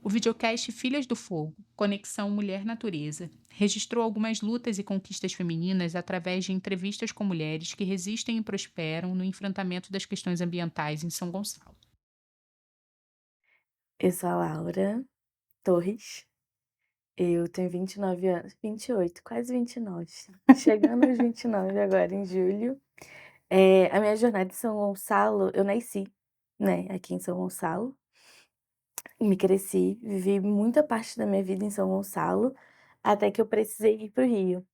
O videocast Filhas do Fogo, Conexão Mulher-Natureza, registrou algumas lutas e conquistas femininas através de entrevistas com mulheres que resistem e prosperam no enfrentamento das questões ambientais em São Gonçalo. Eu sou a Laura Torres, eu tenho 29 anos, 28, quase 29, chegando aos 29 agora em julho. A minha jornada em São Gonçalo, eu nasci, né, aqui em São Gonçalo, me cresci, vivi muita parte da minha vida em São Gonçalo, até que eu precisei ir para o Rio.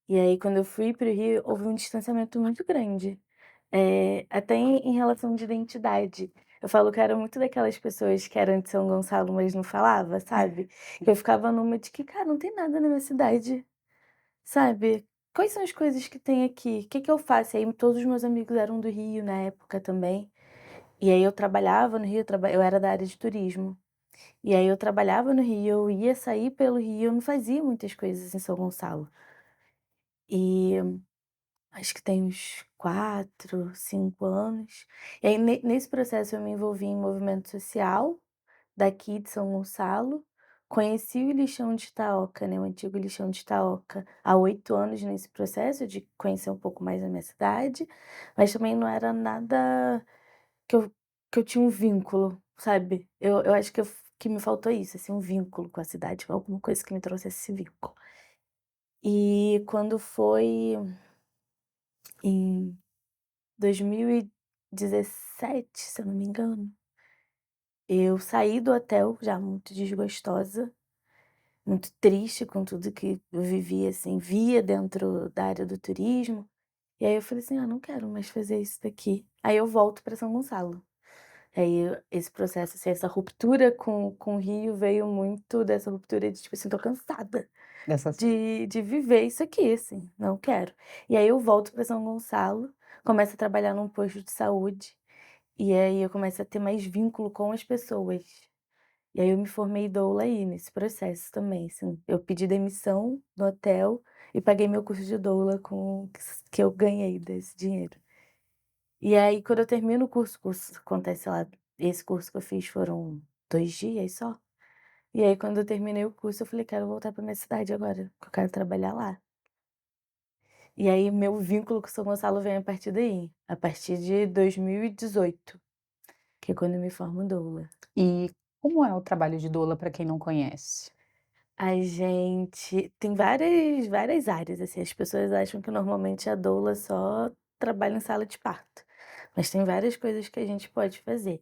E aí quando eu fui para o Rio, houve um distanciamento muito grande, até em relação de identidade. Eu falo que eu era muito daquelas pessoas que eram de São Gonçalo, mas não falava, sabe. Que eu ficava numa de que: "Cara, não tem nada na minha cidade", sabe. "Quais são as coisas que tem aqui? O que que eu faço?" E aí todos os meus amigos eram do Rio na época também, e aí eu trabalhava no Rio, eu era da área de turismo. E aí eu trabalhava no Rio, eu ia sair pelo Rio, eu não fazia muitas coisas em São Gonçalo. E acho que tem uns 4, 5 anos. E aí nesse processo eu me envolvi em movimento social, daqui de São Gonçalo, conheci o Lixão de Itaoca, né, o antigo Lixão de Itaoca, há 8 anos nesse processo de conhecer um pouco mais a minha cidade, mas também não era nada que eu tinha um vínculo, sabe. Eu acho que me faltou isso, assim, um vínculo com a cidade, alguma coisa que me trouxesse esse vínculo. E quando foi em 2017, se eu não me engano, eu saí do hotel já muito desgostosa, muito triste com tudo que eu vivia, assim, via dentro da área do turismo, e aí eu falei assim: "Ah, não quero mais fazer isso daqui". Aí eu volto para São Gonçalo. Esse processo, assim, essa ruptura com o Rio veio muito dessa ruptura de tipo assim: "Tô cansada Dessas... de viver isso aqui, assim, não quero". E aí eu volto para São Gonçalo, começo a trabalhar num posto de saúde, e aí eu começo a ter mais vínculo com as pessoas. E aí eu me formei doula aí, nesse processo também, assim. Eu pedi demissão no hotel e paguei meu curso de doula com o que eu ganhei desse dinheiro. E aí quando eu termino o curso acontece lá, esse curso que eu fiz foram 2 dias só, e aí quando eu terminei o curso eu falei: "Quero voltar pra minha cidade agora, que eu quero trabalhar lá". E aí meu vínculo com São Gonçalo vem a partir daí, a partir de 2018, que é quando eu me formo doula. E como é o trabalho de doula para quem não conhece? A gente tem várias áreas, assim, as pessoas acham que normalmente a doula só trabalha em sala de parto, mas tem várias coisas que a gente pode fazer.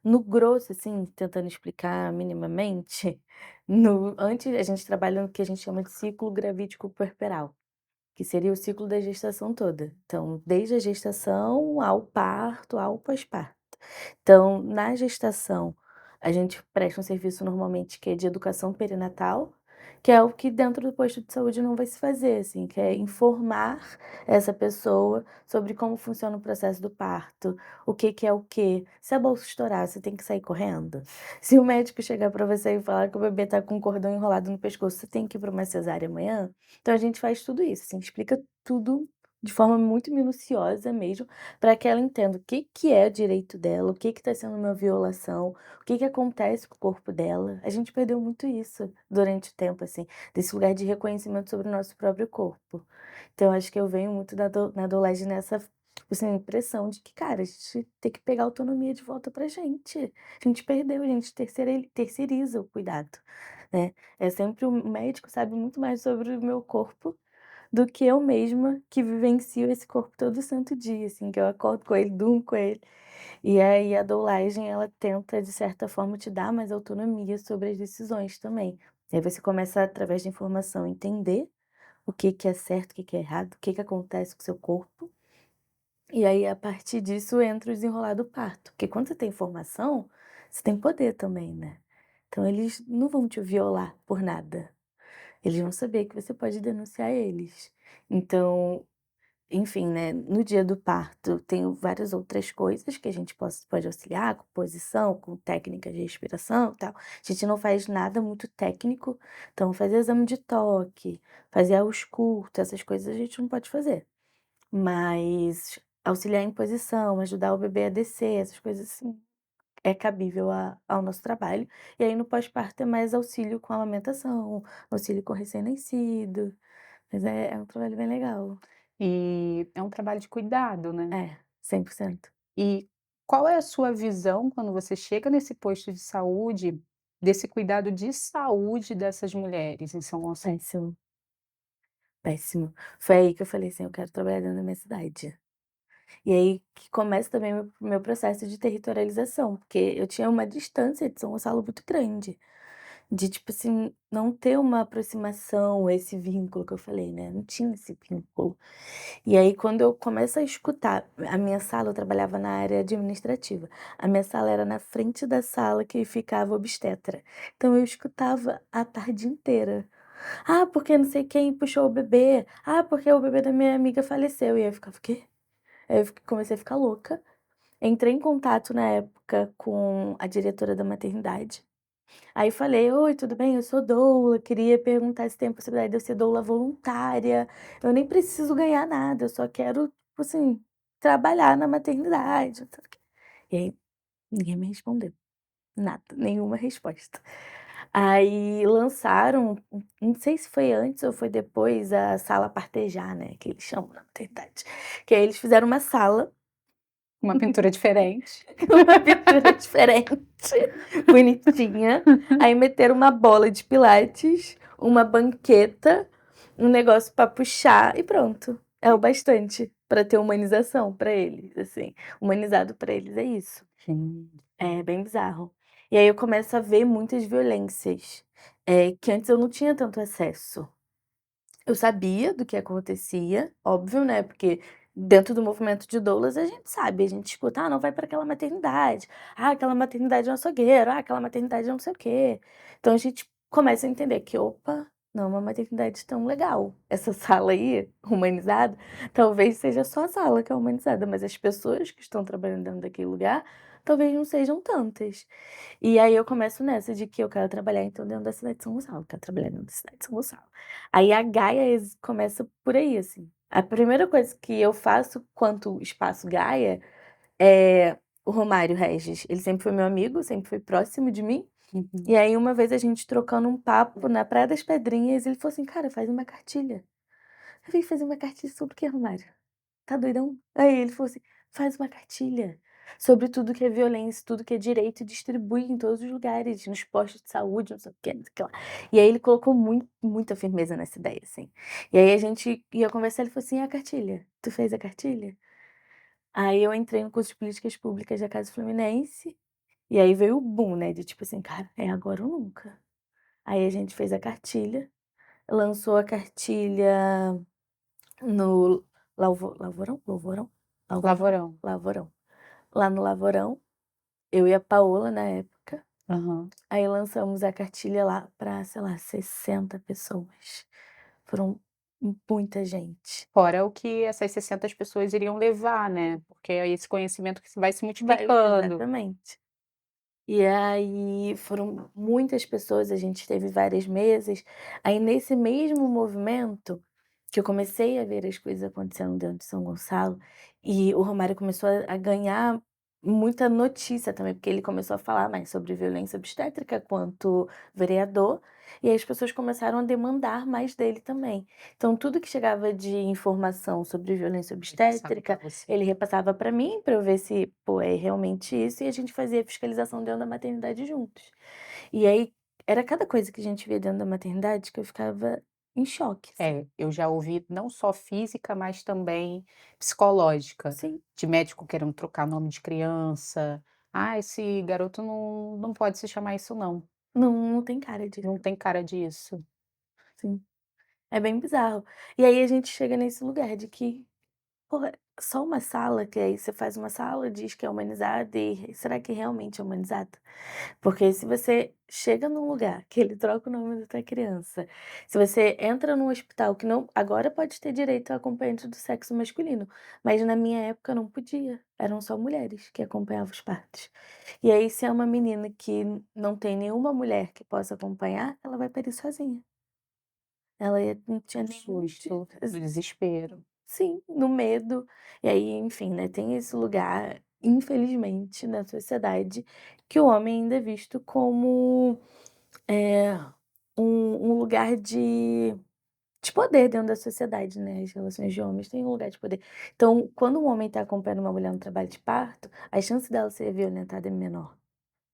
No grosso, assim, tentando explicar minimamente, no antes a gente trabalha no que a gente chama de ciclo gravídico puerperal, que seria o ciclo da gestação toda. Então, desde a gestação ao parto, ao pós-parto. Então, na gestação, a gente presta um serviço normalmente que é de educação perinatal, que é o que dentro do posto de saúde não vai se fazer, assim, que é informar essa pessoa sobre como funciona o processo do parto, o que que é o quê. Se a bolsa estourar, você tem que sair correndo. Se o médico chegar para você e falar que o bebê tá com um cordão enrolado no pescoço, você tem que ir para uma cesárea amanhã. Então a gente faz tudo isso, assim, explica tudo de forma muito minuciosa mesmo, para que ela entenda o que que é direito dela, o que que está sendo uma violação, o que que acontece com o corpo dela. A gente perdeu muito isso durante o tempo, assim, desse lugar de reconhecimento sobre o nosso próprio corpo. Então acho que eu venho muito na doulagem nessa, tipo assim, impressão de que, cara, a gente tem que pegar a autonomia de volta pra gente. A gente perdeu, a gente terceiriza o cuidado, né. É sempre o médico sabe muito mais sobre o meu corpo do que eu mesma que vivencio esse corpo todo santo dia, assim, que eu acordo com ele, durmo com ele. E aí a doulagem ela tenta de certa forma te dar mais autonomia sobre as decisões também. E aí você começa através de informação entender o que que é certo, o que que é errado, o que que acontece com o seu corpo, e aí a partir disso entra o desenrolar do parto, porque quando você tem informação, você tem poder também, né. Então eles não vão te violar por nada, eles vão saber que você pode denunciar eles. Então, enfim, né, no dia do parto tem várias outras coisas que a gente pode auxiliar, com posição, com técnicas de respiração e tal. A gente não faz nada muito técnico, então fazer exame de toque, fazer ausculto, essas coisas a gente não pode fazer. Mas auxiliar em posição, ajudar o bebê a descer, essas coisas assim, é cabível ao nosso trabalho. E aí no pós-parto é mais auxílio com a amamentação, auxílio com recém-nascido, mas é um trabalho bem legal. E é um trabalho de cuidado, né. É, 100%. E qual é a sua visão quando você chega nesse posto de saúde, desse cuidado de saúde dessas mulheres em São Gonçalo? Péssimo, péssimo. Foi aí que eu falei assim: "Eu quero trabalhar dentro da minha cidade". E aí que começa também meu processo de territorialização, porque eu tinha uma distância de São Gonçalo muito grande, de tipo assim, não ter uma aproximação, esse vínculo que eu falei, né, não tinha esse vínculo. E aí quando eu começo a escutar a minha sala, eu trabalhava na área administrativa, a minha sala era na frente da sala que ficava obstetra, então eu escutava a tarde inteira. "Ah, porque não sei quem puxou o bebê. Ah, porque o bebê da minha amiga faleceu", e aí eu ficava: "O quê?". Aí eu comecei a ficar louca. Entrei em contato na época com a diretora da maternidade. Aí falei: "Oi, tudo bem? Eu sou doula, queria perguntar se tem a possibilidade de eu ser doula voluntária. Eu nem preciso ganhar nada, eu só quero, tipo assim, trabalhar na maternidade, não sei o quê". E aí ninguém me respondeu, nada, nenhuma resposta. Aí lançaram, não sei se foi antes ou foi depois, a sala Partejar, né, que eles chamam na maternidade, que aí eles fizeram uma sala. Uma pintura diferente. Uma pintura diferente, bonitinha, aí meteram uma bola de pilates, uma banqueta, um negócio pra puxar e pronto. É o bastante pra ter humanização pra eles, assim, humanizado pra eles é isso. Gente. É bem bizarro. E aí eu começo a ver muitas violências, que antes eu não tinha tanto acesso. Eu sabia do que acontecia, óbvio, né, porque dentro do movimento de doulas a gente sabe, a gente escuta: "Ah, não vai para aquela maternidade. Ah, aquela maternidade é um açougueiro. Ah, aquela maternidade é não sei o quê". Então a gente começa a entender que: "Opa, não é uma maternidade tão legal. Essa sala aí, humanizada, talvez seja só a sala que é humanizada, mas as pessoas que estão trabalhando dentro daquele lugar, talvez não sejam tantas". E aí eu começo nessa de que eu quero trabalhar então dentro da cidade de São Gonçalo, quero trabalhar dentro da cidade de São Gonçalo. Aí a Gaia começa por aí, assim. A primeira coisa que eu faço quanto espaço Gaia é o Romário Regis, ele sempre foi meu amigo, sempre foi próximo de mim, Uhum. e aí uma vez a gente trocando um papo na Praia das Pedrinhas, ele falou assim: "Cara, faz uma cartilha". Eu falei: "Fazer uma cartilha sobre o quê, Romário? Tá doidão?". Aí ele falou assim: "Faz uma cartilha sobre tudo que é violência, tudo que é direito e distribui em todos os lugares, nos postos de saúde, não sei o quê, não sei o que lá". E aí ele colocou muita firmeza nessa ideia, assim. E aí a gente ia conversar, ele falou assim: "E a cartilha? Tu fez a cartilha?". Aí eu entrei no curso de políticas públicas da Casa Fluminense, e aí veio o boom, né, de tipo assim: "Cara, é agora ou nunca". Aí a gente fez a cartilha, lançou a cartilha no Lavorão? Louvorão? Lavorão? Lavorão. Lavorão. Lá no Lavorão, eu e a Paola na época, Aham. aí lançamos a cartilha lá pra, sei lá, 60 pessoas. Foram muita gente. Fora o que essas 600 pessoas iriam levar, né, porque é esse conhecimento que vai se Vai multiplicando. exatamente. E aí foram muitas pessoas, a gente teve várias mesas. Aí nesse mesmo movimento, que eu comecei a ver as coisas acontecendo dentro de São Gonçalo, e o Romário começou a ganhar muita notícia também, porque ele começou a falar mais sobre violência obstétrica quanto vereador, e aí as pessoas começaram a demandar mais dele também. Então tudo que chegava de informação sobre violência Ele passava pra obstétrica, você. ele repassava para mim, para eu ver se, pô, é realmente isso, e a gente fazia fiscalização dentro da maternidade juntos. E aí, era cada coisa que a gente via dentro da maternidade que eu ficava em choque, assim. É, eu já ouvi não só física, mas também psicológica, Sim, de médico querendo trocar nome de criança. "Ah, esse garoto não pode se chamar isso não, não tem cara disso, não tem cara disso". sim. É bem bizarro. E aí a gente chega nesse lugar de que, porra, só uma sala, que aí você faz uma sala, diz que é humanizada e será que realmente é humanizada? Porque se você chega num lugar que ele troca o nome da tua criança, se você entra num hospital que não agora pode ter direito a acompanhante do sexo masculino, mas na minha época não podia, eram só mulheres que acompanhavam os partos. E aí se é uma menina que não tem nenhuma mulher que possa acompanhar, ela vai parir sozinha. Não tinha nenhum Susto, desespero. sim, no medo. E aí, enfim, né, tem esse lugar. infelizmente, na sociedade, que o homem ainda é visto como, eh, um lugar de poder dentro da sociedade, né, as relações de homens têm um lugar de poder. Então, quando um homem está acompanhando uma mulher no trabalho de parto, a chance dela ser violentada é menor.